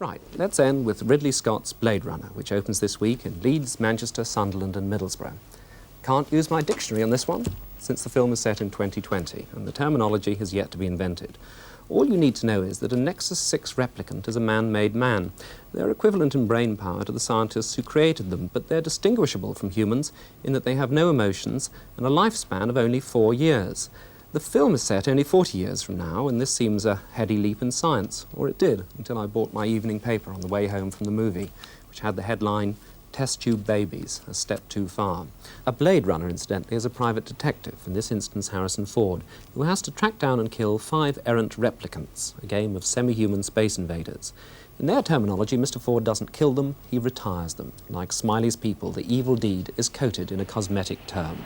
Right, let's end with Ridley Scott's Blade Runner, which opens this week in Leeds, Manchester, Sunderland and Middlesbrough. Can't use my dictionary on this one, since the film is set in 2020 and the terminology has yet to be invented. All you need to know is that a Nexus 6 replicant is a man-made man. They're equivalent in brain power to the scientists who created them, but they're distinguishable from humans in that they have no emotions and a lifespan of only 4 years. The film is set only 40 years from now, and this seems a heady leap in science, or it did, until I bought my evening paper on the way home from the movie, which had the headline, "Test Tube Babies, a Step Too Far." A Blade Runner, incidentally, is a private detective, in this instance Harrison Ford, who has to track down and kill 5 errant replicants, a game of semi-human space invaders. In their terminology, Mr. Ford doesn't kill them, he retires them. Like Smiley's people, the evil deed is coated in a cosmetic term.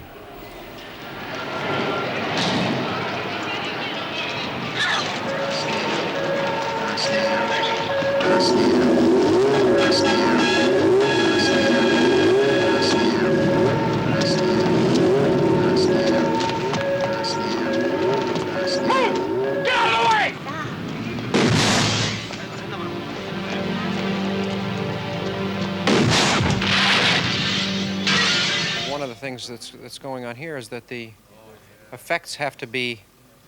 One of the things that's going on here is that the effects have to be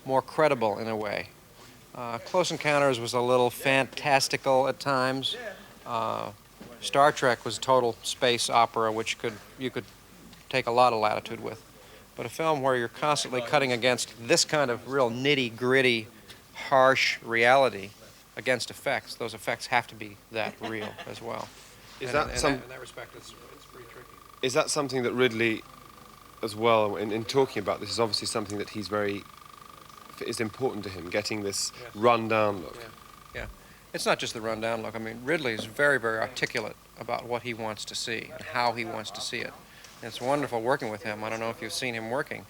more credible in a way. Close Encounters was a little fantastical at times. Star Trek was total space opera, which you could take a lot of latitude with. But a film where you're constantly cutting against this kind of real nitty-gritty, harsh reality against effects, those effects have to be that real as well. In that respect, it's pretty tricky. Is that something that Ridley, as well, in talking about this, is obviously something that is important to him, getting this run-down look? Yeah. It's not just the run-down look. I mean, Ridley is very, very articulate about what he wants to see and how he wants to see it. And it's wonderful working with him. I don't know if you've seen him working,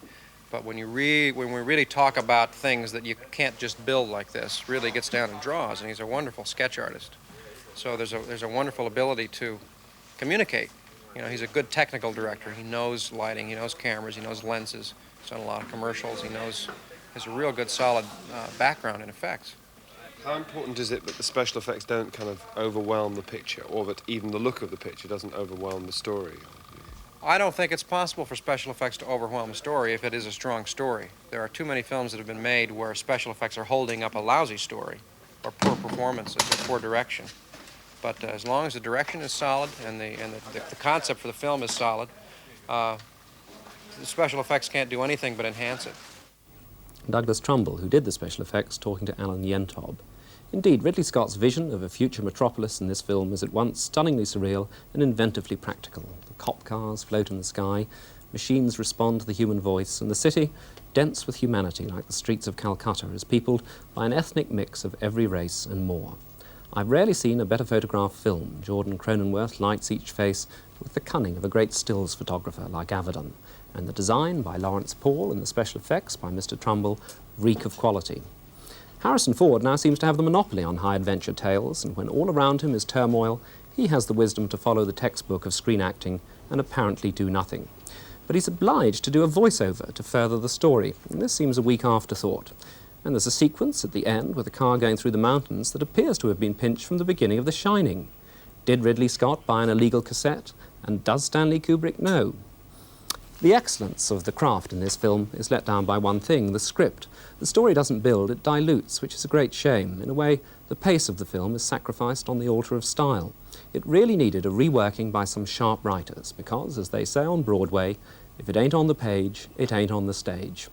but when we really talk about things that you can't just build like this, really gets down and draws, and he's a wonderful sketch artist. So there's a wonderful ability to communicate. You know, he's a good technical director. He knows lighting, he knows cameras, he knows lenses. He's done a lot of commercials. He has a real good, solid background in effects. How important is it that the special effects don't kind of overwhelm the picture, or that even the look of the picture doesn't overwhelm the story? I don't think it's possible for special effects to overwhelm a story if it is a strong story. There are too many films that have been made where special effects are holding up a lousy story, or poor performances, or poor direction. But as long as the direction is solid and the concept for the film is solid, the special effects can't do anything but enhance it. Doug Trumbull, who did the special effects, talking to Alan Yentob. Indeed, Ridley Scott's vision of a future metropolis in this film is at once stunningly surreal and inventively practical. The cop cars float in the sky, machines respond to the human voice, and the city, dense with humanity like the streets of Calcutta, is peopled by an ethnic mix of every race and more. I've rarely seen a better photographed film. Jordan Cronenworth lights each face with the cunning of a great stills photographer like Avedon, and the design by Lawrence Paul and the special effects by Mr. Trumbull reek of quality. Harrison Ford now seems to have the monopoly on high-adventure tales, and when all around him is turmoil, he has the wisdom to follow the textbook of screen acting and apparently do nothing. But he's obliged to do a voiceover to further the story, and this seems a weak afterthought. And there's a sequence at the end with a car going through the mountains that appears to have been pinched from the beginning of The Shining. Did Ridley Scott buy an illegal cassette? And does Stanley Kubrick know? The excellence of the craft in this film is let down by one thing, the script. The story doesn't build, it dilutes, which is a great shame. In a way, the pace of the film is sacrificed on the altar of style. It really needed a reworking by some sharp writers, because, as they say on Broadway, if it ain't on the page, it ain't on the stage.